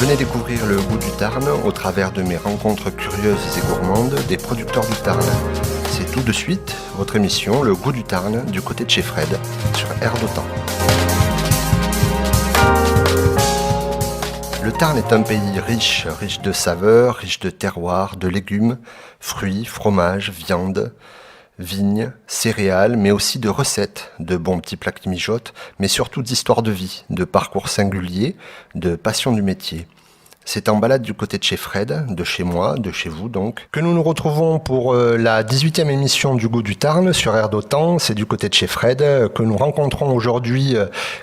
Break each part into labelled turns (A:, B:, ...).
A: Venez découvrir le goût du Tarn au travers de mes rencontres curieuses et gourmandes des producteurs du Tarn. C'est tout de suite votre émission Le goût du Tarn du côté de chez Fred sur Air d'Otan. Le Tarn est un pays riche de saveurs, riche de terroirs, de légumes, fruits, fromages, viandes, vignes, céréales, mais aussi de recettes, de bons petits plats qui mijotent, mais surtout d'histoires de vie, de parcours singuliers, de passion du métier. C'est en balade du côté de chez Fred, de chez moi, de chez vous donc, que nous nous retrouvons pour la 18e émission du Goût du Tarn sur Air d'Otan. C'est du côté de chez Fred que nous rencontrons aujourd'hui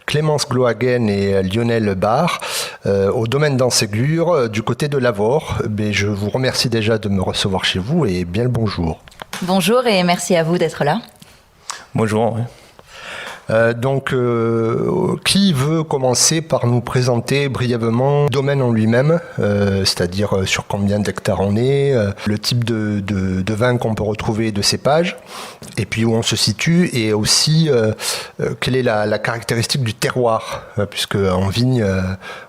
A: Clémence Glohagen et Lionel Barre au domaine d'Enségur du côté de Lavore. Je vous remercie déjà de me recevoir chez vous et bien le bonjour.
B: Bonjour et merci à vous d'être là.
C: Bonjour. Oui.
A: Qui veut commencer par nous présenter brièvement le domaine en lui-même, c'est-à-dire sur combien d'hectares on est, le type de vin qu'on peut retrouver, de cépage, et puis où on se situe, et aussi quelle est la caractéristique du terroir, puisque en vigne,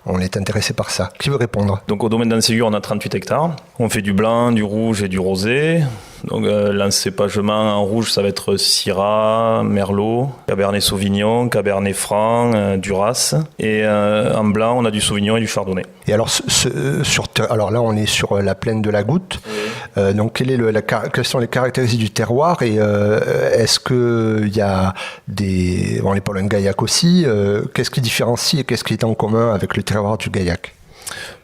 A: on est intéressé par ça. Qui veut répondre ?
C: Donc au domaine d'Enségur, on a 38 hectares. On fait du blanc, du rouge et du rosé. Donc l'encépagement en rouge, ça va être Syrah, Merlot, Cabernet Sauvignon, Cabernet Franc, Duras. Et en blanc, on a du Sauvignon et du Chardonnay.
A: Et alors, alors là, on est sur la plaine de la Goutte. Oui. Donc quelles sont les caractéristiques du terroir et est-ce qu'il y a des... Bon, les Pologne Gaillac aussi. Qu'est-ce qui différencie et qu'est-ce qui est en commun avec le terroir du Gaillac ?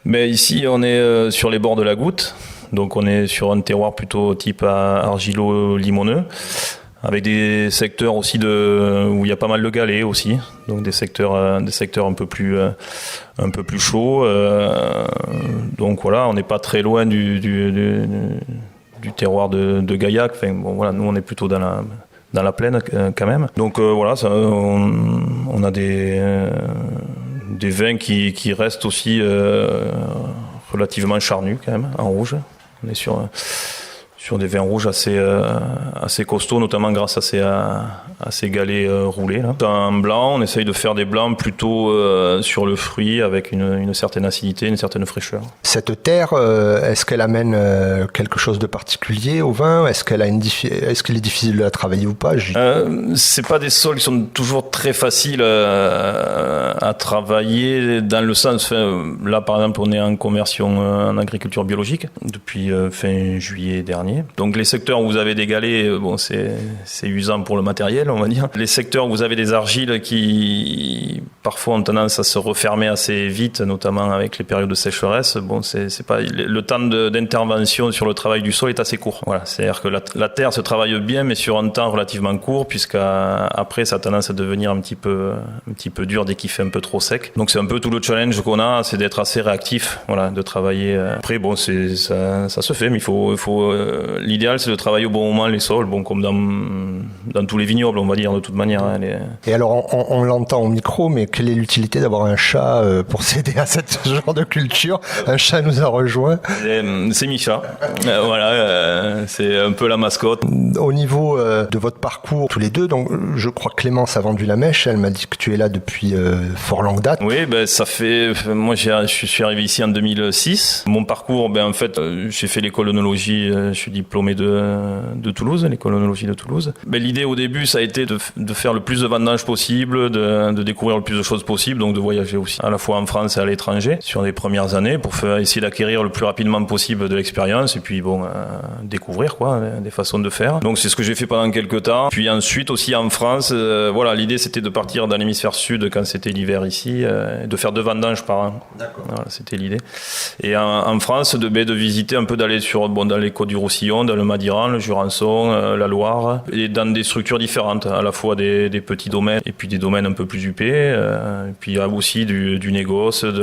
C: Mais ici, on est sur les bords de la Goutte. Donc on est sur un terroir plutôt type argilo-limoneux, avec des secteurs aussi où il y a pas mal de galets aussi, donc des secteurs un peu plus chauds. Donc voilà, on n'est pas très loin du terroir de Gaillac. Enfin, bon, voilà, nous on est plutôt dans la plaine quand même. Donc voilà, on a des vins qui restent aussi relativement charnus quand même en rouge. On est sur des vins rouges assez costauds, notamment grâce à ces galets roulés. Là. En blanc, on essaye de faire des blancs plutôt sur le fruit, avec une certaine acidité, une certaine fraîcheur.
A: Cette terre, est-ce qu'elle amène quelque chose de particulier au vin ? Est-ce qu'il est difficile de la travailler ou pas ?
C: C'est pas des sols qui sont toujours très faciles à travailler, dans le sens... là, par exemple, on est en conversion en agriculture biologique depuis fin juillet dernier. Donc les secteurs où vous avez des galets, bon, c'est usant pour le matériel, on va dire. Les secteurs où vous avez des argiles qui parfois ont tendance à se refermer assez vite, notamment avec les périodes de sécheresse, bon, c'est pas le temps d'intervention sur le travail du sol est assez court. Voilà, c'est-à-dire que la terre se travaille bien, mais sur un temps relativement court, puisqu'après ça a tendance à devenir un petit peu dur dès qu'il fait un peu trop sec. Donc c'est un peu tout le challenge qu'on a, c'est d'être assez réactif, voilà, de travailler. Après bon, ça se fait, mais il faut l'idéal, c'est de travailler au bon moment les sols, bon, comme dans tous les vignobles, on va dire, de toute manière. Hein,
A: Et alors, on l'entend au micro, mais quelle est l'utilité d'avoir un chat pour s'aider à ce genre de culture ? Un chat nous a rejoint.
C: C'est Micha. Voilà, c'est un peu la mascotte.
A: Au niveau de votre parcours, tous les deux, donc, je crois que Clémence a vendu la mèche. Elle m'a dit que tu es là depuis fort longue date.
C: Oui, ça fait... Moi, je suis arrivé ici en 2006. Mon parcours, en fait, j'ai fait l'école d'œnologie. Je suis diplômé de Toulouse, l'école d'œnologie de Toulouse. Mais l'idée au début, ça a été de faire le plus de vendanges possible, de découvrir le plus de choses possible, donc de voyager aussi, à la fois en France et à l'étranger, sur les premières années, pour essayer d'acquérir le plus rapidement possible de l'expérience, et puis découvrir des façons de faire. Donc c'est ce que j'ai fait pendant quelques temps. Puis ensuite aussi en France, voilà, l'idée c'était de partir dans l'hémisphère sud quand c'était l'hiver ici, de faire 2 vendanges par an. D'accord. Voilà, c'était l'idée. Et en France, de visiter un peu, d'aller dans les côtes du Roussillon, dans le Madiran, le Jurançon, la Loire, et dans des structures différentes, à la fois des petits domaines et puis des domaines un peu plus huppés, et puis il y a aussi du négoce, de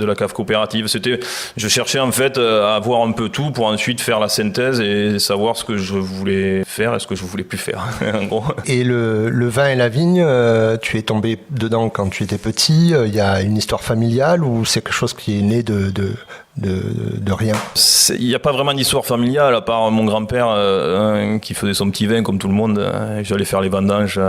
C: la cave coopérative. Je cherchais en fait à voir un peu tout pour ensuite faire la synthèse et savoir ce que je voulais faire et ce que je voulais plus faire, en gros.
A: Et le vin et la vigne, tu es tombé dedans quand tu étais petit, il y a une histoire familiale ou c'est quelque chose qui est né de rien?
C: Il n'y a pas vraiment d'histoire familiale, à part mon grand-père qui faisait son petit vin comme tout le monde. J'allais faire les vendanges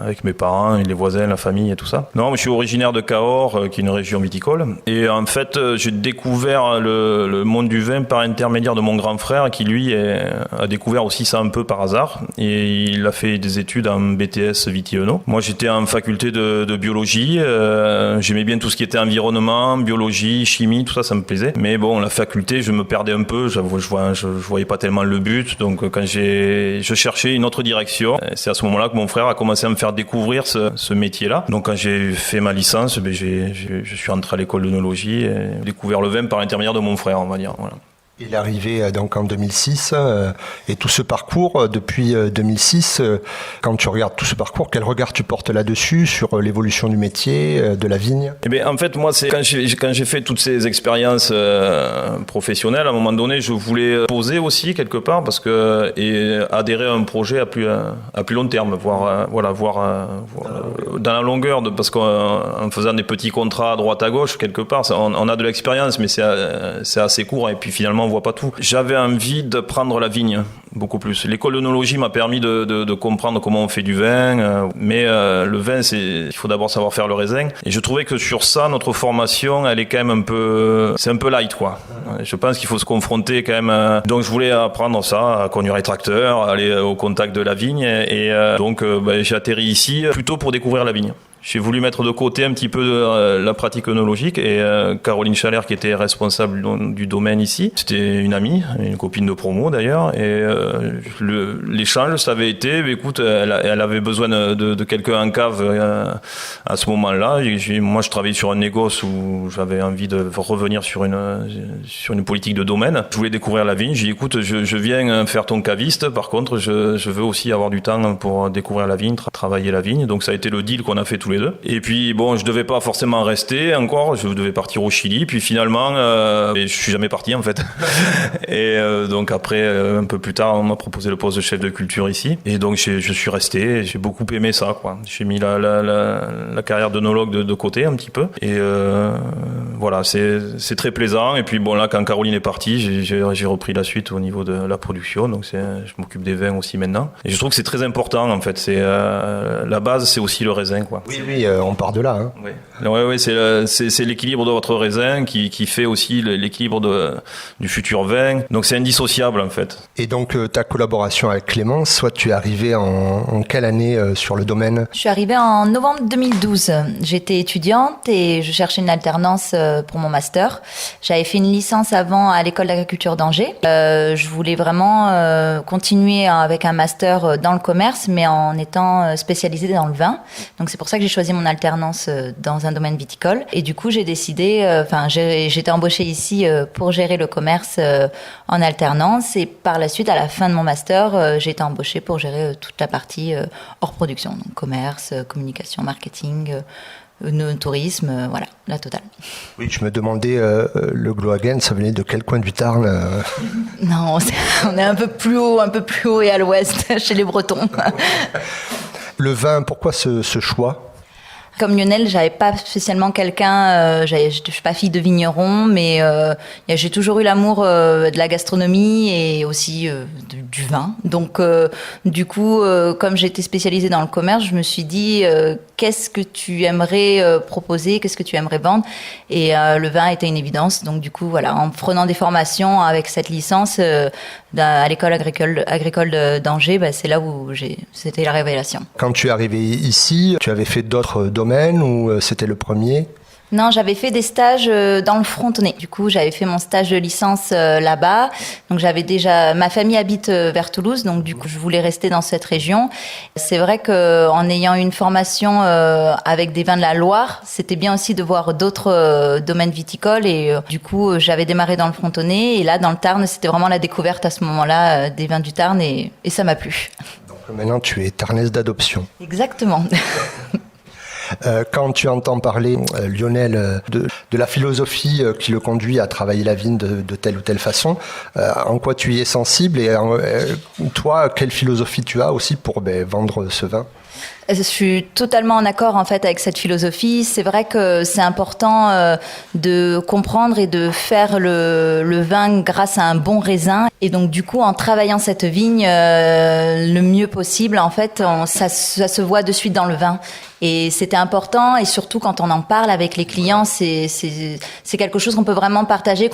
C: avec mes parents, et les voisins, la famille et tout ça. Non, je suis originaire de Cahors, qui est une région viticole. Et en fait, j'ai découvert le monde du vin par intermédiaire de mon grand frère, qui lui a découvert aussi ça un peu par hasard. Et il a fait des études en BTS Viti-Eno. Moi, j'étais en faculté de biologie. J'aimais bien tout ce qui était environnement, biologie, chimie, tout ça, ça me plaisait. Mais bon, la faculté, je me perdais un peu, je voyais pas tellement le but. Donc quand je cherchais une autre direction, c'est à ce moment-là que mon frère a commencé à me faire découvrir ce métier-là. Donc quand j'ai fait ma licence, je suis entré à l'école d'œnologie et j'ai découvert le vin par l'intermédiaire de mon frère, on va dire. Voilà.
A: Il est arrivé donc en 2006 et tout ce parcours depuis 2006, quand tu regardes tout ce parcours, quel regard tu portes là-dessus sur l'évolution du métier, de la vigne?
C: Eh bien, en fait, moi, c'est quand j'ai fait toutes ces expériences professionnelles, à un moment donné, je voulais poser aussi quelque part et adhérer à un projet à plus long terme, voir dans la longueur, parce qu'en faisant des petits contrats à droite à gauche, quelque part, on a de l'expérience, mais c'est assez court et puis finalement on voit pas tout. J'avais envie de prendre la vigne beaucoup plus. L'école d'œnologie m'a permis de comprendre comment on fait du vin, mais le vin, il faut d'abord savoir faire le raisin. Et je trouvais que sur ça, notre formation, elle est quand même c'est un peu light, quoi. Je pense qu'il faut se confronter quand même. Donc je voulais apprendre ça, à conduire les tracteurs, aller au contact de la vigne, et donc j'ai atterri ici plutôt pour découvrir la vigne. J'ai voulu mettre de côté un petit peu la pratique œnologique et Caroline Chalère, qui était responsable du domaine ici, c'était une amie, une copine de promo d'ailleurs, et l'échange, ça avait été, écoute, elle avait besoin de quelqu'un en cave à ce moment-là. Moi, je travaillais sur un négoce où j'avais envie de revenir sur une politique de domaine. Je voulais découvrir la vigne. J'ai dit, écoute, je viens faire ton caviste. Par contre, je veux aussi avoir du temps pour découvrir la vigne, travailler la vigne. Donc, ça a été le deal qu'on a fait tous les deux. Et puis bon, je devais pas forcément rester encore, je devais partir au Chili, puis finalement je suis jamais parti en fait. Et donc après, un peu plus tard, on m'a proposé le poste de chef de culture ici, et donc je suis resté, j'ai beaucoup aimé ça, quoi. J'ai mis la carrière d'œnologue de côté un petit peu, et voilà, c'est très plaisant. Et puis bon, là, quand Caroline est partie, j'ai repris la suite au niveau de la production, donc je m'occupe des vins aussi maintenant, et je trouve que c'est très important en fait. C'est la base, c'est aussi le raisin, quoi.
A: Oui, on part de là. Hein.
C: Oui, c'est l'équilibre de votre raisin qui fait aussi l'équilibre du futur vin. Donc c'est indissociable en fait.
A: Et donc ta collaboration avec Clémence, soit tu es arrivée en quelle année sur le domaine?
B: Je suis arrivée en novembre 2012. J'étais étudiante et je cherchais une alternance pour mon master. J'avais fait une licence avant à l'école d'agriculture d'Angers. Je voulais vraiment continuer avec un master dans le commerce, mais en étant spécialisée dans le vin. Donc c'est pour ça que j'ai choisi mon alternance dans un domaine viticole. Et du coup, j'ai décidé, j'étais embauchée ici pour gérer le commerce en alternance. Et par la suite, à la fin de mon master, j'ai été embauchée pour gérer toute la partie hors production. Donc commerce, communication, marketing, tourisme, voilà, la totale.
A: Oui, je me demandais, le Glohagen, ça venait de quel coin du Tarn?
B: Non, on est un peu plus haut et à l'ouest, chez les Bretons.
A: Le vin, pourquoi ce choix?
B: Comme Lionel, j'avais pas spécialement quelqu'un, je suis pas fille de vigneron, mais j'ai toujours eu l'amour de la gastronomie et aussi du vin. Donc du coup, comme j'étais spécialisée dans le commerce, je me suis dit qu'est-ce que tu aimerais proposer, qu'est-ce que tu aimerais vendre, et le vin était une évidence. Donc du coup, voilà, en prenant des formations avec cette licence à l'école agricole d'Angers, c'est là où c'était la révélation.
A: Quand tu es arrivé ici, tu avais fait d'autres domaines ou c'était le premier?
B: Non, j'avais fait des stages dans le Frontonais. Du coup, j'avais fait mon stage de licence là-bas. Donc, ma famille habite vers Toulouse, donc du coup, je voulais rester dans cette région. C'est vrai qu'en ayant une formation avec des vins de la Loire, c'était bien aussi de voir d'autres domaines viticoles. Et du coup, j'avais démarré dans le Frontonais. Et là, dans le Tarn, c'était vraiment la découverte à ce moment-là des vins du Tarn, et ça m'a plu.
A: Donc maintenant, tu es tarnaise d'adoption.
B: Exactement.
A: Quand tu entends parler, Lionel, de la philosophie qui le conduit à travailler la vigne de telle ou telle façon, en quoi tu y es sensible et toi, quelle philosophie tu as aussi pour vendre ce vin?
B: Je suis totalement en accord en fait avec cette philosophie. C'est vrai que c'est important de comprendre et de faire le vin grâce à un bon raisin. Et donc du coup, en travaillant cette vigne le mieux possible, en fait, ça se voit de suite dans le vin. Et c'était important, et surtout quand on en parle avec les clients, c'est quelque chose qu'on peut vraiment partager,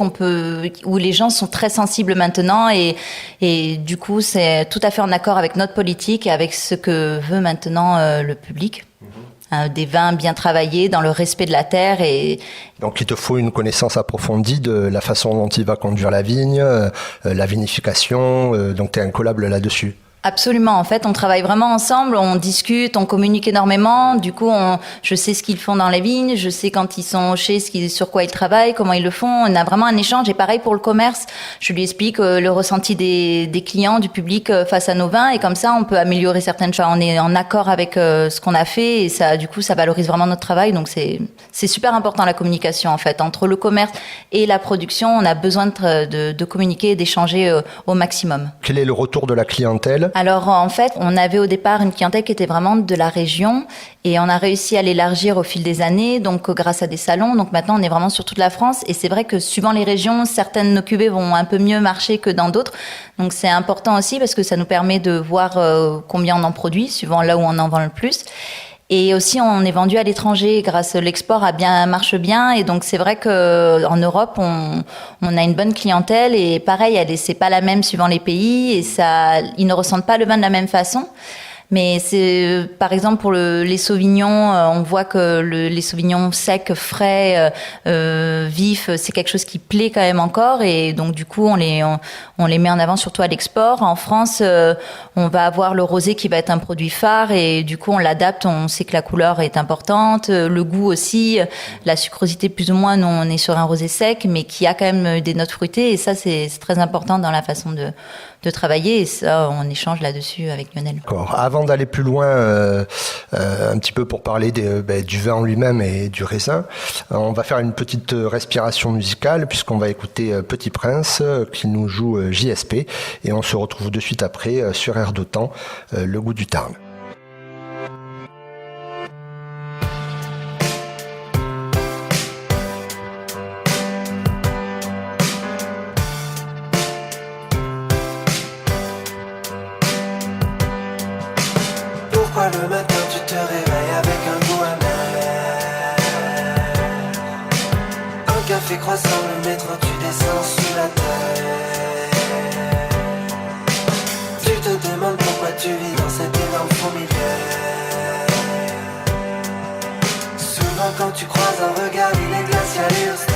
B: où les gens sont très sensibles maintenant, et du coup c'est tout à fait en accord avec notre politique et avec ce que veut maintenant le public. Des vins bien travaillés dans le respect de la terre. Et
A: donc il te faut une connaissance approfondie de la façon dont il va conduire la vigne, la vinification, donc tu es incollable là-dessus.
B: Absolument. En fait, on travaille vraiment ensemble, on discute, on communique énormément. Du coup, je sais ce qu'ils font dans les vignes, je sais quand ils sont chez sur quoi ils travaillent, comment ils le font. On a vraiment un échange. Et pareil pour le commerce, je lui explique le ressenti des clients, du public face à nos vins, et comme ça, on peut améliorer certaines choses. On est en accord avec ce qu'on a fait, et ça, du coup, ça valorise vraiment notre travail. Donc c'est super important la communication en fait entre le commerce et la production. On a besoin de communiquer et d'échanger au maximum.
A: Quel est le retour de la clientèle?
B: Alors en fait, on avait au départ une clientèle qui était vraiment de la région, et on a réussi à l'élargir au fil des années, donc grâce à des salons. Donc maintenant, on est vraiment sur toute la France, et c'est vrai que suivant les régions, certaines cuvées vont un peu mieux marcher que dans d'autres. Donc c'est important aussi parce que ça nous permet de voir combien on en produit, suivant là où on en vend le plus. Et aussi, on est vendu à l'étranger grâce à l'export marche bien. Et donc, c'est vrai qu'en Europe, on a une bonne clientèle. Et pareil, c'est pas la même suivant les pays. Et ils ne ressentent pas le vin de la même façon. Mais c'est, par exemple, pour les sauvignons, on voit que les sauvignons secs, frais, vifs, c'est quelque chose qui plaît quand même encore. Et donc, du coup, on les met en avant surtout à l'export. En France, on va avoir le rosé qui va être un produit phare, et du coup, on l'adapte. On sait que la couleur est importante, le goût aussi, la sucrosité plus ou moins. Nous, on est sur un rosé sec, mais qui a quand même des notes fruitées. Et ça, c'est très important dans la façon de travailler, et ça, on échange là-dessus avec Lionel.
A: D'accord. Avant d'aller plus loin, un petit peu pour parler du vin en lui-même et du raisin, on va faire une petite respiration musicale, puisqu'on va écouter Petit Prince qui nous joue JSP, et on se retrouve de suite après sur Air d'Otan, Le Goût du Tarn.
D: Pourquoi le matin tu te réveilles avec un goût amer? Un café croissant, le métro, tu descends sous la terre. Tu te demandes pourquoi tu vis dans cette énorme fourmilière. Souvent quand tu croises un regard, il est glacial et austère.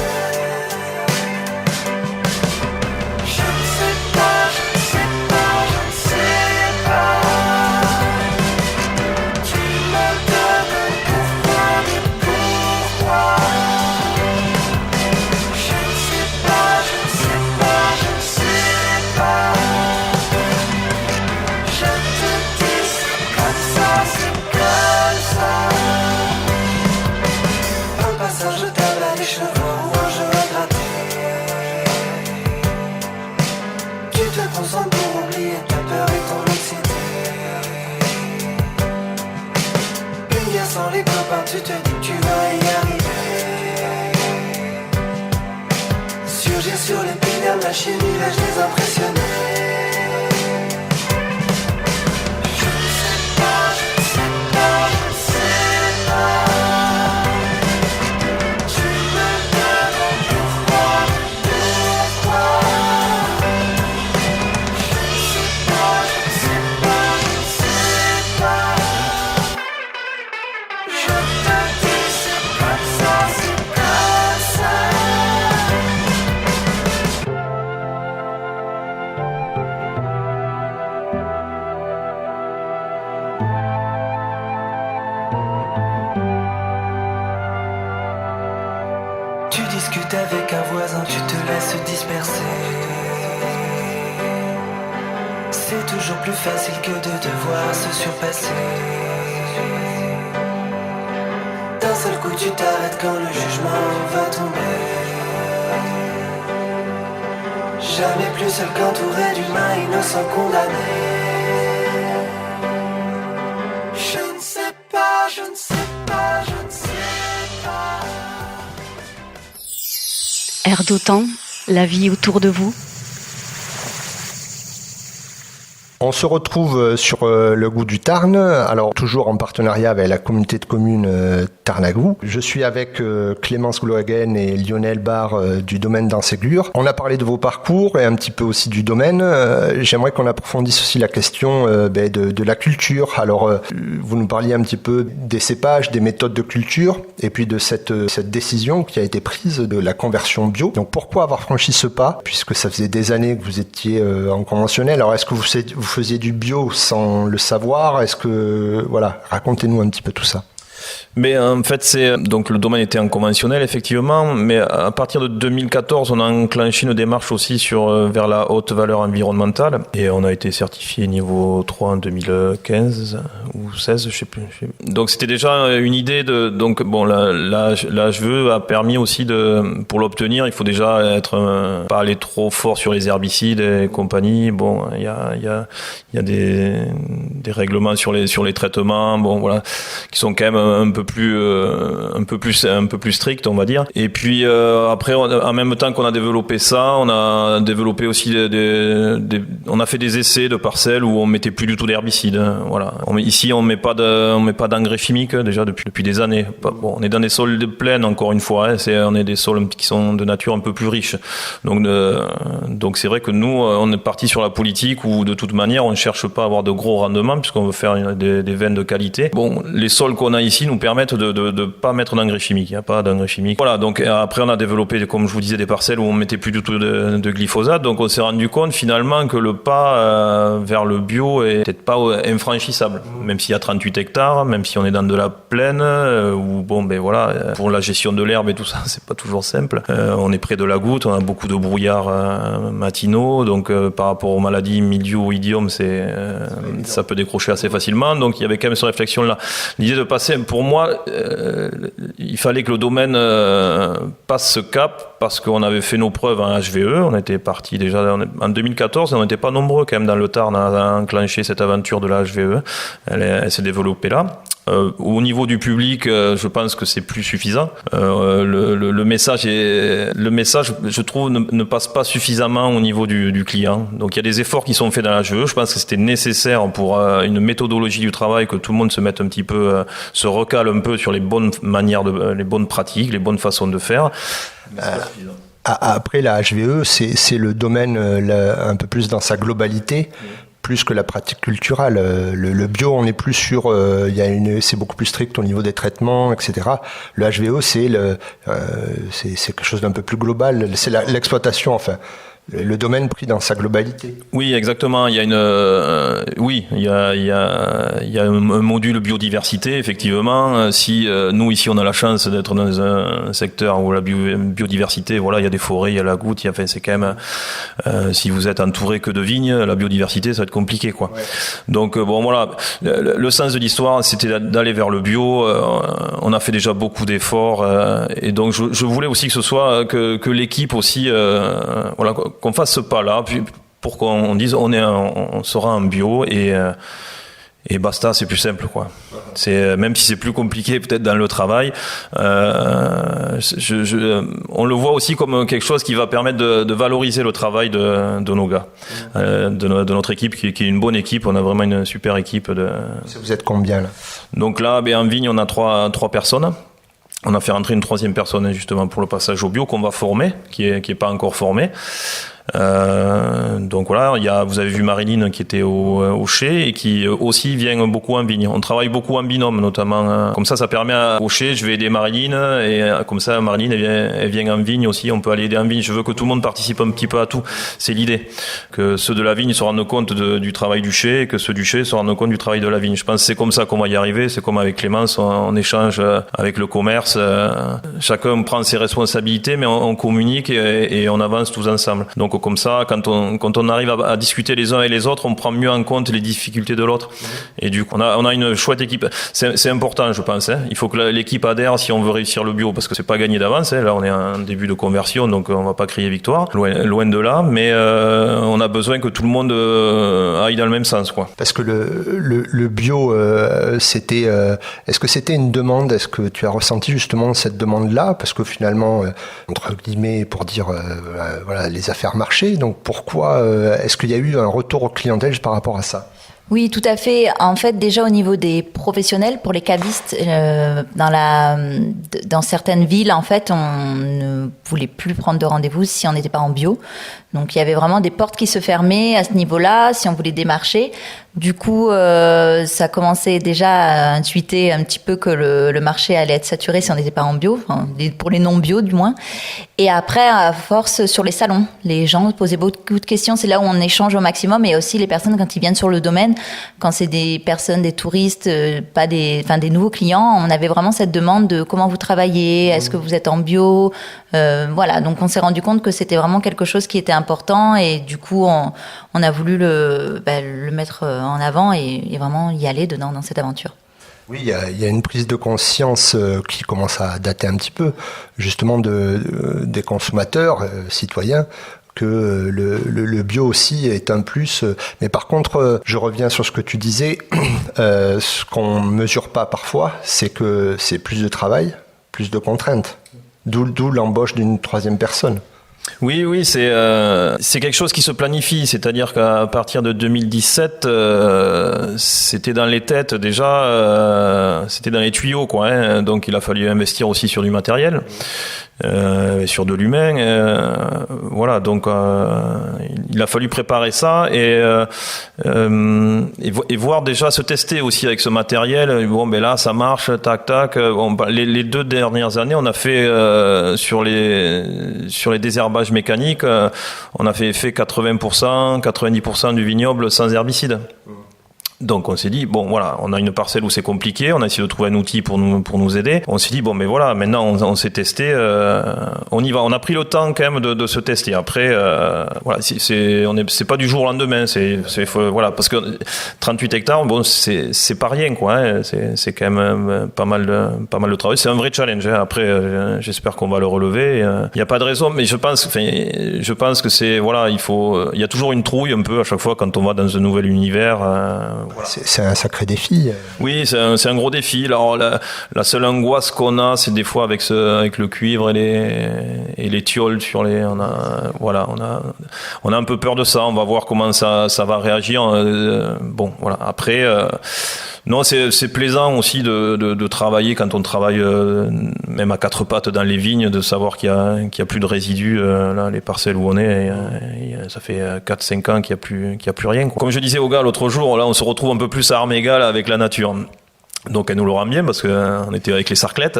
D: Je ne sais pas, je ne sais pas, je ne sais pas. Tu te dis que tu vas y arriver. Surgir sur l'épinaire, machine, vais-je les impressionner? Je ne sais pas, je ne sais pas, je ne sais pas. Tu me demandes pourquoi. Je ne sais pas, je ne sais pas, je ne sais pas. Je te dis c'est comme ça, c'est comme ça. Tu discutes avec un voisin, tu te laisses disperser. C'est toujours plus facile que de devoir se surpasser. seul coup tu t'arrêtes quand le jugement va tomber. Jamais plus seul qu'entouré d'humains innocents condamnés. Je ne sais pas, je ne sais pas, je ne sais pas.
E: Air d'OTAN, la vie autour de vous.
A: On se retrouve sur le Goût du Tarn, alors toujours en partenariat avec la communauté de communes Tarn-à-Goût. Je suis avec Clémence Glohagen et Lionel Barre du domaine d'Anségur. On a parlé de vos parcours et un petit peu aussi du domaine. J'aimerais qu'on approfondisse aussi la question de la culture. Alors, vous nous parliez un petit peu des cépages, des méthodes de culture et puis de cette décision qui a été prise de la conversion bio. Donc, pourquoi avoir franchi ce pas, puisque ça faisait des années que vous étiez en conventionnel? Alors, est-ce que vous faisiez du bio sans le savoir? Est-ce que, voilà, racontez-nous un petit peu tout ça.
C: Mais en fait, donc le domaine était en conventionnel effectivement, mais à partir de 2014, on a enclenché une démarche aussi vers la haute valeur environnementale et on a été certifié niveau 3 en 2015 ou 16, je sais plus. Donc c'était déjà une idée donc bon, la HVE a permis aussi pour l'obtenir, il faut déjà pas aller trop fort sur les herbicides et compagnie. Bon, il y a des règlements sur les traitements, bon voilà, qui sont quand même un peu plus strict, on va dire. Et puis après, en même temps qu'on a développé ça, on a développé aussi on a fait des essais de parcelles où on mettait plus du tout d'herbicides. Voilà. Ici, on met pas d'engrais chimiques déjà depuis des années. Bon, on est dans des sols de plaine, encore une fois. On est des sols qui sont de nature un peu plus riches. Donc c'est vrai que nous, on est parti sur la politique où de toute manière, on ne cherche pas à avoir de gros rendements puisqu'on veut faire des vins de qualité. Bon, les sols qu'on a ici nous permettent de pas mettre d'engrais chimiques. Il n'y a pas d'engrais chimiques. Voilà, donc après on a développé, comme je vous disais, des parcelles où on mettait plus du tout de glyphosate. Donc on s'est rendu compte finalement que le pas vers le bio est peut-être pas infranchissable. Même s'il y a 38 hectares, même si on est dans de la plaine, où bon ben voilà, pour la gestion de l'herbe et tout ça, c'est pas toujours simple. On est près de la goutte, on a beaucoup de brouillards matinaux, donc par rapport aux maladies mildiou, idiome, ça peut décrocher assez facilement. Donc il y avait quand même cette réflexion-là. L'idée de passer, pour moi, il fallait que le domaine passe ce cap parce qu'on avait fait nos preuves en HVE. On était parti déjà en 2014 et on n'était pas nombreux quand même dans le Tarn à enclencher cette aventure de la HVE. Elle s'est développée là. Au niveau du public, je pense que c'est plus suffisant. Le message, je trouve, ne passe pas suffisamment au niveau du client. Donc il y a des efforts qui sont faits dans la HVE. Je pense que c'était nécessaire pour une méthodologie du travail, que tout le monde se mette un petit peu, se recale un peu sur les bonnes manières, les bonnes pratiques, les bonnes façons de faire.
A: Après, la HVE, c'est le domaine un peu plus dans sa globalité. Plus que la pratique culturelle. Le bio, on est plus sur, c'est beaucoup plus strict au niveau des traitements, etc. Le HVE, c'est quelque chose d'un peu plus global. C'est l'exploitation, enfin. Le domaine pris dans sa globalité.
C: Oui, exactement. Il y a un module biodiversité, effectivement. Si nous ici on a la chance d'être dans un secteur où la biodiversité, voilà, il y a des forêts, il y a la goutte, c'est quand même si vous êtes entouré que de vignes, la biodiversité ça va être compliqué, quoi. Ouais. Donc bon voilà, le sens de l'histoire, c'était d'aller vers le bio. On a fait déjà beaucoup d'efforts et donc je voulais aussi que ce soit que l'équipe aussi, voilà, qu'on fasse ce pas-là, puis pour qu'on dise on sera en bio et basta, c'est plus simple, quoi. Même si c'est plus compliqué peut-être dans le travail, on le voit aussi comme quelque chose qui va permettre de valoriser le travail de nos gars, de notre équipe qui est une bonne équipe. On a vraiment une super équipe.
A: Vous êtes combien là? Donc
C: là, en vigne, on a trois personnes. On a fait rentrer une troisième personne justement pour le passage au bio qu'on va former, qui est pas encore formée. Donc voilà, vous avez vu Marilyn qui était au chai et qui aussi vient beaucoup en vigne. On travaille beaucoup en binôme notamment. Comme ça permet au chai, je vais aider Marilyn et comme ça Marilyn elle vient en vigne aussi. On peut aller aider en vigne. Je veux que tout le monde participe un petit peu à tout. C'est l'idée. Que ceux de la vigne se rendent compte du travail du chai et que ceux du chai se rendent compte du travail de la vigne. Je pense que c'est comme ça qu'on va y arriver. C'est comme avec Clémence, on échange avec le commerce. Chacun prend ses responsabilités mais on communique et on avance tous ensemble. Donc Donc comme ça, quand on arrive à discuter les uns et les autres, on prend mieux en compte les difficultés de l'autre. Et du coup, on a une chouette équipe. C'est important, je pense. Il faut que l'équipe adhère si on veut réussir le bio, parce que c'est pas gagné d'avance. Là, on est en début de conversion, donc on va pas crier victoire, loin de là. Mais on a besoin que tout le monde aille dans le même sens, quoi.
A: Parce que le bio, c'était. Est-ce que c'était une demande? Est-ce que tu as ressenti justement cette demande-là? Parce que finalement, entre guillemets, pour dire, voilà, les affaires marchaient. Donc pourquoi est-ce qu'il y a eu un retour aux clientèles par rapport à ça?
B: Oui, tout à fait. En fait, déjà au niveau des professionnels, pour les cavistes, dans certaines villes, en fait, on ne voulait plus prendre de rendez-vous si on n'était pas en bio. Donc, il y avait vraiment des portes qui se fermaient à ce niveau-là, si on voulait démarcher. Du coup, ça commençait déjà à intuiter un petit peu que le marché allait être saturé si on n'était pas en bio, enfin, pour les non-bio du moins. Et après, à force, sur les salons, les gens posaient beaucoup de questions. C'est là où on échange au maximum. Et aussi, les personnes, quand ils viennent sur le domaine, quand c'est des personnes, des touristes, des nouveaux clients, on avait vraiment cette demande de comment vous travaillez, est-ce que vous êtes en bio, voilà. Donc, on s'est rendu compte que c'était vraiment quelque chose qui était important. Et du coup, on a voulu le mettre en avant et vraiment y aller dedans dans cette aventure.
A: Oui, il y a une prise de conscience qui commence à dater un petit peu, justement des consommateurs, citoyens, que le bio aussi est un plus. Mais par contre, je reviens sur ce que tu disais, ce qu'on ne mesure pas parfois, c'est que c'est plus de travail, plus de contraintes, d'où l'embauche d'une troisième personne.
C: Oui, c'est quelque chose qui se planifie, c'est-à-dire qu'à partir de 2017, c'était dans les têtes déjà, c'était dans les tuyaux, quoi. Hein, donc il a fallu investir aussi sur du matériel, sur de l'humain, voilà. Donc il a fallu préparer ça et voir déjà se tester aussi avec ce matériel. Bon, ben là, ça marche, tac. Les 2 dernières années, on a fait sur les désherbages mécaniques, on a fait 80%, 90% du vignoble sans herbicide. Donc on s'est dit, bon voilà, on a une parcelle où c'est compliqué, on a essayé de trouver un outil pour nous aider. On s'est dit, bon mais voilà, maintenant on s'est testé, on y va. On a pris le temps quand même de se tester. Après, voilà, c'est pas du jour au lendemain, voilà, parce que 38 hectares, bon c'est pas rien, quoi. Hein, c'est quand même pas mal de travail. C'est un vrai challenge. Hein. Après, j'espère qu'on va le relever. Il y a pas de raison, mais je pense que c'est, voilà, il y a toujours une trouille un peu à chaque fois quand on va dans un nouvel univers.
A: Voilà. C'est un sacré défi.
C: Oui, c'est un gros défi. Alors la seule angoisse qu'on a, c'est des fois avec le cuivre et les tioles on a un peu peur de ça. On va voir comment ça va réagir. Bon, voilà. Après, non, c'est plaisant aussi de travailler quand on travaille même à 4 pattes dans les vignes, de savoir qu'il y a plus de résidus là, les parcelles où on est. Ça fait 4-5 ans qu'il y a plus rien. Comme je disais au gars l'autre jour, là, on se retrouve un peu plus à armes égales avec la nature. Donc elle nous le rend bien parce qu'on était avec les sarclettes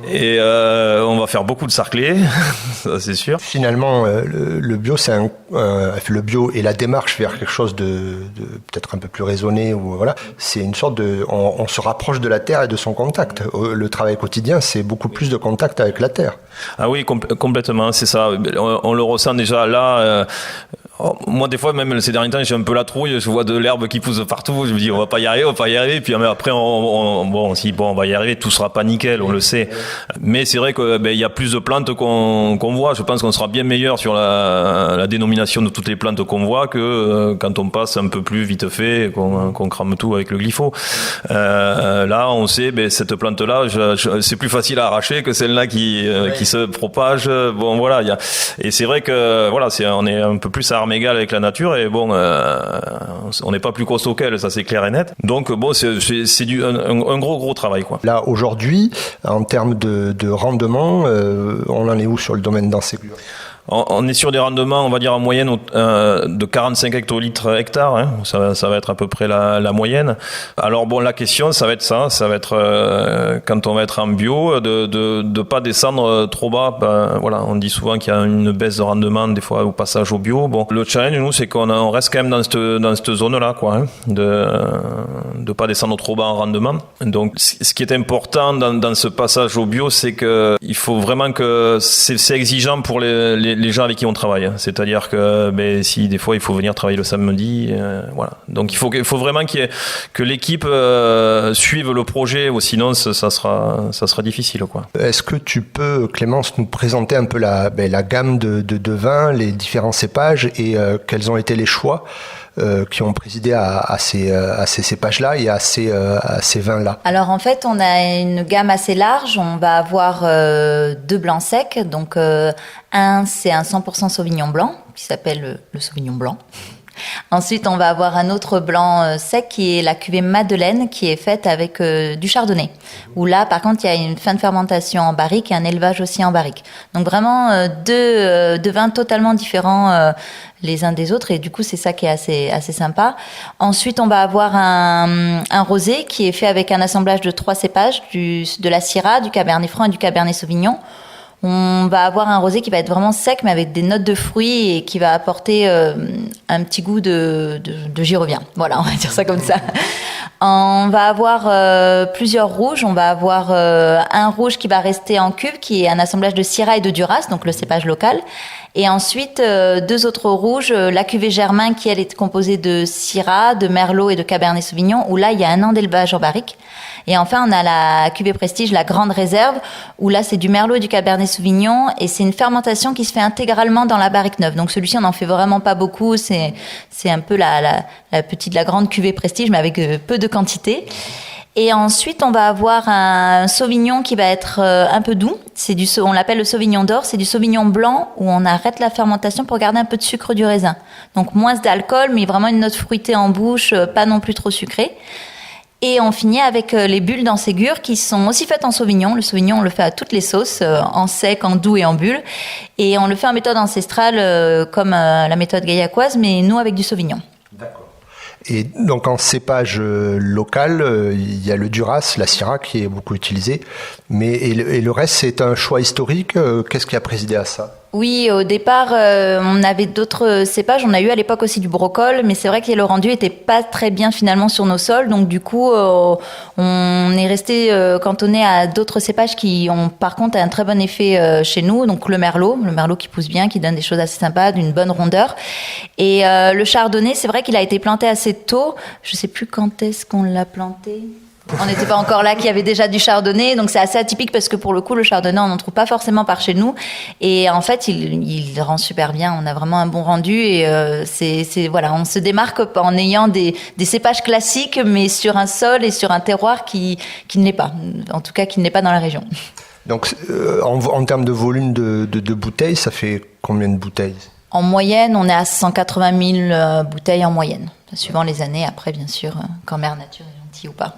C: et on va faire beaucoup de sarclés, ça c'est sûr.
A: Finalement, le bio, le bio et la démarche vers quelque chose de peut-être un peu plus raisonné, ou voilà, c'est une sorte on se rapproche de la terre et de son contact. Le travail quotidien, c'est beaucoup plus de contact avec la terre.
C: Ah oui, complètement, c'est ça. On le ressent déjà là. Moi, des fois, même ces derniers temps, j'ai un peu la trouille. Je vois de l'herbe qui pousse partout. Je me dis, on va pas y arriver. Puis après, on va y arriver. Tout sera pas nickel, on le sait. Mais c'est vrai que il y a plus de plantes qu'on voit. Je pense qu'on sera bien meilleur sur la dénomination de toutes les plantes qu'on voit que quand on passe un peu plus vite fait, qu'on crame tout avec le glypho. Là, on sait, cette plante-là, c'est plus facile à arracher que celle-là qui se propage. Bon, voilà. Et c'est vrai que voilà, on est un peu plus à armes égales avec la nature et bon, on n'est pas plus costaud qu'elle, ça c'est clair et net. Donc bon, c'est un gros travail, quoi.
A: Là aujourd'hui, en termes de rendement, on en est où sur le domaine d'Enségur ?
C: On est sur des rendements, on va dire en moyenne de 45 hectolitres hectare. Hein. Ça va être à peu près la moyenne. Alors bon, la question, ça va être quand on va être en bio, de pas descendre trop bas. Voilà, on dit souvent qu'il y a une baisse de rendement des fois au passage au bio. Bon, le challenge, nous, c'est qu'on reste quand même dans cette zone-là, quoi, hein, de pas descendre trop bas en rendement. Donc, ce qui est important dans ce passage au bio, c'est que il faut vraiment que c'est exigeant pour les les gens avec qui on travaille. C'est-à-dire que si des fois il faut venir travailler le samedi, voilà. Donc il faut vraiment que l'équipe suive le projet, ou sinon ça sera difficile, quoi.
A: Est-ce que tu peux, Clémence, nous présenter un peu la gamme de vins, les différents cépages et quels ont été les choix qui ont présidé à ces cépages-là et à ces vins-là?
B: Alors en fait, on a une gamme assez large. On va avoir 2 blancs secs. Donc un, c'est un 100% Sauvignon blanc qui s'appelle le Sauvignon blanc. Ensuite, on va avoir un autre blanc sec qui est la cuvée Madeleine, qui est faite avec du chardonnay. Où là, par contre, il y a une fin de fermentation en barrique et un élevage aussi en barrique. Donc vraiment deux vins totalement différents les uns des autres, et du coup, c'est ça qui est assez sympa. Ensuite, on va avoir un rosé qui est fait avec un assemblage de 3 cépages, de la Syrah, du Cabernet Franc et du Cabernet Sauvignon. On va avoir un rosé qui va être vraiment sec, mais avec des notes de fruits et qui va apporter un petit goût de j'y reviens. Voilà, on va dire ça comme ça. On va avoir plusieurs rouges. On va avoir un rouge qui va rester en cuve, qui est un assemblage de Syrah et de Duras, donc le cépage local. Et ensuite, 2 autres rouges, la cuvée Germain, qui elle est composée de Syrah, de Merlot et de Cabernet Sauvignon, où là, il y a 1 an d'élevage en barrique. Et enfin, on a la cuvée Prestige, la Grande Réserve, où là, c'est du Merlot et du Cabernet Sauvignon, et c'est une fermentation qui se fait intégralement dans la barrique neuve. Donc celui-ci, on n'en fait vraiment pas beaucoup, c'est un peu la grande cuvée Prestige, mais avec peu de quantité. Et ensuite, on va avoir un Sauvignon qui va être un peu doux. On l'appelle le Sauvignon d'or. C'est du Sauvignon blanc où on arrête la fermentation pour garder un peu de sucre du raisin. Donc moins d'alcool, mais vraiment une note fruitée en bouche, pas non plus trop sucrée. Et on finit avec les bulles d'Enségur qui sont aussi faites en Sauvignon. Le Sauvignon, on le fait à toutes les sauces, en sec, en doux et en bulles. Et on le fait en méthode ancestrale comme la méthode gaillacoise, mais nous avec du Sauvignon.
A: D'accord. Et donc en cépage local, il y a le Duras, la Syrah qui est beaucoup utilisée. Et le reste, c'est un choix historique. Qu'est-ce qui a présidé à ça ?
B: Oui, au départ, on avait d'autres cépages. On a eu à l'époque aussi du brocol, mais c'est vrai que le rendu était pas très bien finalement sur nos sols. Donc du coup, on est resté cantonné à d'autres cépages qui ont par contre un très bon effet chez nous. Donc le merlot qui pousse bien, qui donne des choses assez sympas, d'une bonne rondeur. Et le chardonnay, c'est vrai qu'il a été planté assez tôt. Je sais plus quand est-ce qu'on l'a planté. On n'était pas encore là, qu'il y avait déjà du chardonnay, donc c'est assez atypique parce que pour le coup, le chardonnay, on n'en trouve pas forcément par chez nous. Et en fait, il rend super bien. On a vraiment un bon rendu et voilà, on se démarque en ayant des cépages classiques, mais sur un sol et sur un terroir qui ne l'est pas. En tout cas, qui ne l'est pas dans la région.
A: Donc, en termes de volume de bouteilles, ça fait combien de bouteilles ?
B: En moyenne, on est à 180 000 bouteilles en moyenne, suivant les années. Après, bien sûr, quand Mère Nature est gentille ou pas.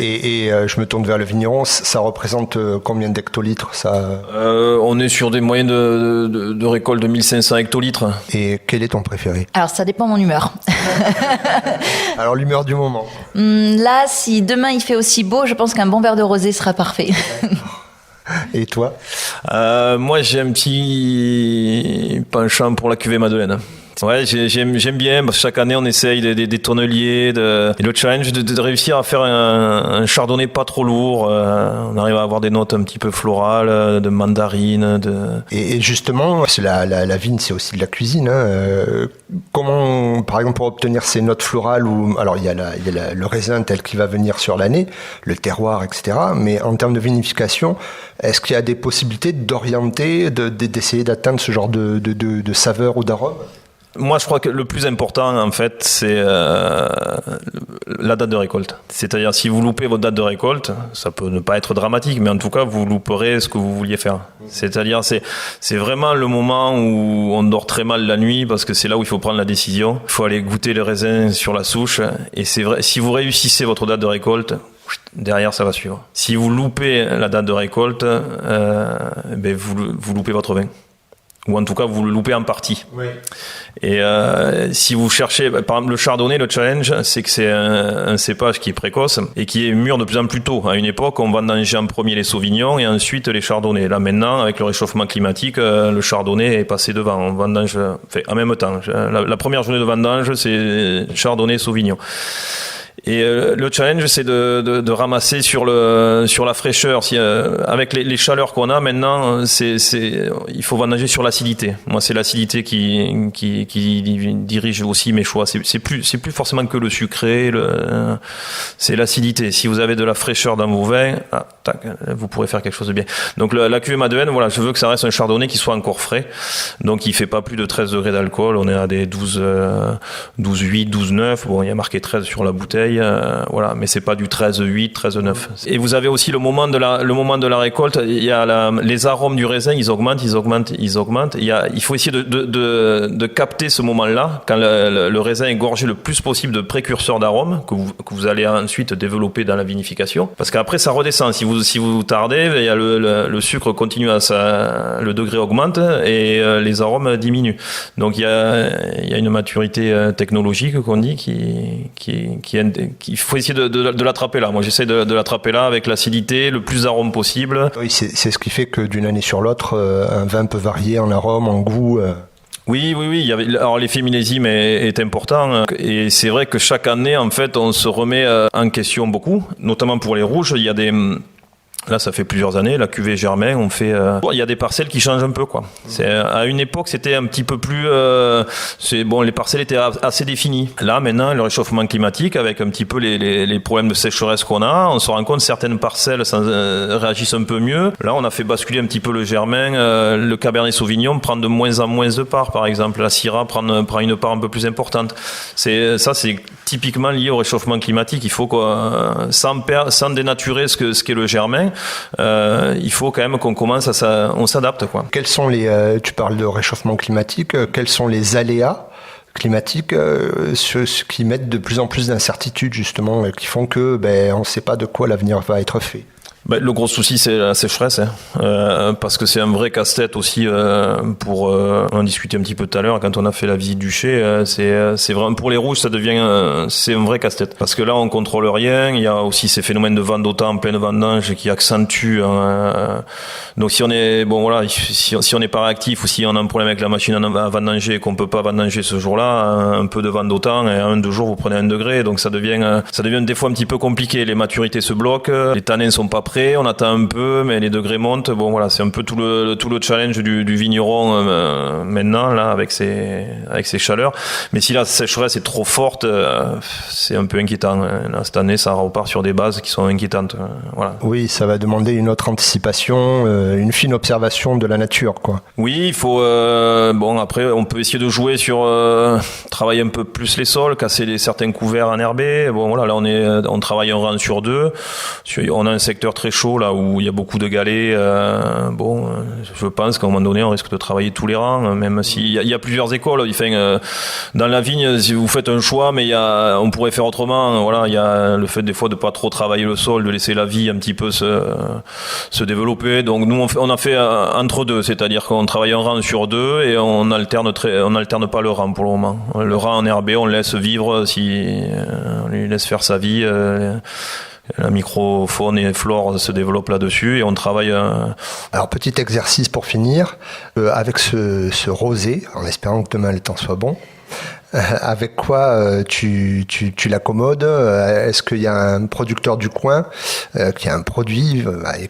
A: Et je me tourne vers le vigneron, ça représente combien d'hectolitres ça ?
C: On est sur des moyennes de récolte de 1500 hectolitres.
A: Et quel est ton préféré ?
B: Alors, ça dépend de mon humeur.
A: Alors, l'humeur du moment.
B: Là, si demain il fait aussi beau, je pense qu'un bon verre de rosé sera parfait.
A: Et toi ?
C: Moi, j'ai un petit penchant pour la cuvée Madeleine. Ouais, j'aime bien, parce que chaque année on essaye des tonneliers, et le challenge de réussir à faire un chardonnay pas trop lourd. On arrive à avoir des notes un petit peu florales, de mandarine.
A: Et justement, c'est la vigne, c'est aussi de la cuisine. Comment, par exemple, pour obtenir ces notes florales, alors il y a le raisin tel qu'il va venir sur l'année, le terroir, etc. Mais en termes de vinification, est-ce qu'il y a des possibilités d'orienter, d'essayer d'atteindre ce genre de saveur ou d'arôme ?
C: Moi, je crois que le plus important, en fait, c'est la date de récolte. C'est-à-dire, si vous loupez votre date de récolte, ça peut ne pas être dramatique, mais en tout cas, vous louperez ce que vous vouliez faire. C'est-à-dire, c'est vraiment le moment où on dort très mal la nuit, parce que c'est là où il faut prendre la décision. Il faut aller goûter les raisins sur la souche, et c'est vrai, si vous réussissez votre date de récolte, derrière, ça va suivre. Si vous loupez la date de récolte, vous loupez votre vin. Ou en tout cas, vous le loupez en partie. Oui. Et si vous cherchez, par exemple, le chardonnay, le challenge, c'est que c'est un cépage qui est précoce et qui est mûr de plus en plus tôt. À une époque, on vendangeait en premier les sauvignons et ensuite les chardonnays. Là, maintenant, avec le réchauffement climatique, le chardonnay est passé devant. On vendange, en même temps. La première journée de vendange, c'est chardonnay, sauvignon. Et le challenge, c'est de ramasser sur la fraîcheur. Avec les chaleurs qu'on a maintenant, il faut vendanger sur l'acidité. Moi, c'est l'acidité qui dirige aussi mes choix. C'est plus forcément que le sucré. C'est l'acidité. Si vous avez de la fraîcheur dans vos vins, vous pourrez faire quelque chose de bien. Donc la cuvée Madeleine, voilà, je veux que ça reste un chardonnay qui soit encore frais. Donc il fait pas plus de 13 degrés d'alcool. On est à des 12,8, 12,9. Bon, il y a marqué 13 sur la bouteille. Voilà, mais c'est pas du 13,8, 13,9. Et vous avez aussi le moment de la récolte. Il y a les arômes du raisin, ils augmentent. Il faut essayer de capter ce moment-là quand le raisin est gorgé le plus possible de précurseurs d'arômes que vous allez ensuite développer dans la vinification. Parce qu'après ça redescend. Si vous tardez, il y a le sucre continue le degré augmente et les arômes diminuent. Donc il y a une maturité technologique qu'on dit qu'il faut essayer de l'attraper là. Moi j'essaie de l'attraper là avec l'acidité, le plus d'arômes possible.
A: Oui, c'est ce qui fait que d'une année sur l'autre, un vin peut varier en arôme, en goût.
C: Oui. Alors l'effet millésime est important et c'est vrai que chaque année en fait on se remet en question beaucoup, notamment pour les rouges. Il y a Là, ça fait plusieurs années, la cuvée Germain, il y a des parcelles qui changent un peu, quoi. À une époque, c'était un petit peu plus, les parcelles étaient assez définies. Là, maintenant, le réchauffement climatique, avec un petit peu les problèmes de sécheresse qu'on a, on se rend compte que certaines parcelles réagissent un peu mieux. Là, on a fait basculer un petit peu le Germain, le Cabernet Sauvignon prend de moins en moins de parts, par exemple. La Syrah prend une part un peu plus importante. C'est typiquement lié au réchauffement climatique. Il faut sans dénaturer ce qu'est le Germain, il faut quand même qu'on commence on s'adapte, quoi.
A: Quels sont tu parles de réchauffement climatique, quels sont les aléas climatiques, ceux qui mettent de plus en plus d'incertitudes justement, qui font que on ne sait pas de quoi l'avenir va être fait?
C: Le gros souci, c'est la sécheresse, parce que c'est un vrai casse-tête aussi. On en discutait un petit peu tout à l'heure quand on a fait la visite du chai. C'est vraiment pour les rouges, c'est un vrai casse-tête, parce que là, on contrôle rien. Il y a aussi ces phénomènes de vent d'automne en pleine vendange qui accentuent. Donc si on est si on n'est pas réactif ou si on a un problème avec la machine à vendanger et qu'on peut pas vendanger ce jour-là, un peu de vent d'automne et 1-2 jours vous prenez 1 degré. Donc ça devient des fois un petit peu compliqué. Les maturités se bloquent, les tanins sont pas prêts. On attend un peu, mais les degrés montent. Bon, voilà, c'est un peu tout le challenge du vigneron maintenant, là, avec ces chaleurs. Mais si la sécheresse est trop forte, c'est un peu inquiétant. Là, cette année, ça repart sur des bases qui sont inquiétantes. Voilà.
A: Oui, ça va demander une autre anticipation, une fine observation de la nature, quoi.
C: Oui, il faut. Après, on peut essayer de jouer sur travailler un peu plus les sols, casser certains couverts enherbés. Bon, voilà, là, on travaille un rang sur 2. On a un secteur très chaud là où il y a beaucoup de galets. Je pense qu'à un moment donné on risque de travailler tous les rangs, même s'il y a plusieurs écoles. Dans la vigne, si vous faites un choix, mais on pourrait faire autrement. Voilà, il y a le fait des fois de pas trop travailler le sol, de laisser la vie un petit peu se développer. Donc nous on a fait entre deux, c'est-à-dire qu'on travaille un rang sur 2 et on alterne pas le rang pour le moment. Le rang enherbé, on laisse vivre, on lui laisse faire sa vie. La microfaune et flore se développent là-dessus et on travaille.
A: Alors petit exercice pour finir, avec ce rosé, en espérant que demain le temps soit bon. Avec quoi tu l'accommodes? Est-ce qu'il y a un producteur du coin qui a un produit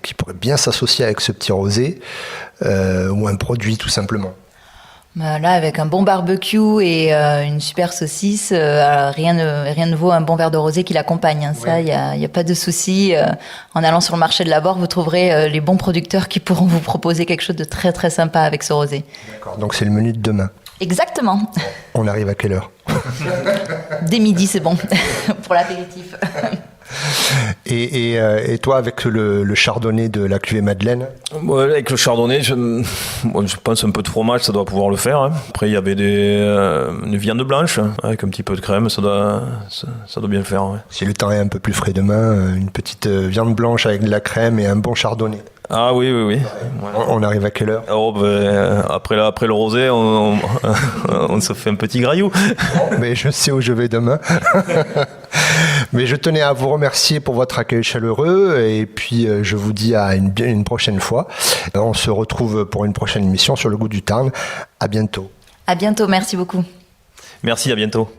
A: qui pourrait bien s'associer avec ce petit rosé, ou un produit tout simplement?
B: Là, avec un bon barbecue et une super saucisse, rien ne vaut un bon verre de rosé qui l'accompagne. Ça, il y a pas de souci. En allant sur le marché de la Bord, vous trouverez les bons producteurs qui pourront vous proposer quelque chose de très très sympa avec ce rosé.
A: D'accord. Donc c'est le menu de demain.
B: Exactement.
A: On arrive à quelle heure?
B: Dès midi, c'est bon pour l'apéritif.
A: Et toi, avec le chardonnay de la cuvée Madeleine?
C: Avec le chardonnay, je pense un peu de fromage, ça doit pouvoir le faire. Après, il y avait une viande blanche avec un petit peu de crème, ça doit bien le faire. Ouais.
A: Si le temps est un peu plus frais demain, une petite viande blanche avec de la crème et un bon chardonnay.
C: Ah oui. Ouais.
A: On arrive à quelle heure?
C: Après le rosé, on se fait un petit graillou.
A: Mais je sais où je vais demain. Mais je tenais à vous remercier pour votre accueil chaleureux et puis je vous dis à une prochaine fois. On se retrouve pour une prochaine émission sur le goût du Tarn. À bientôt.
B: À bientôt, merci beaucoup.
C: Merci, à bientôt.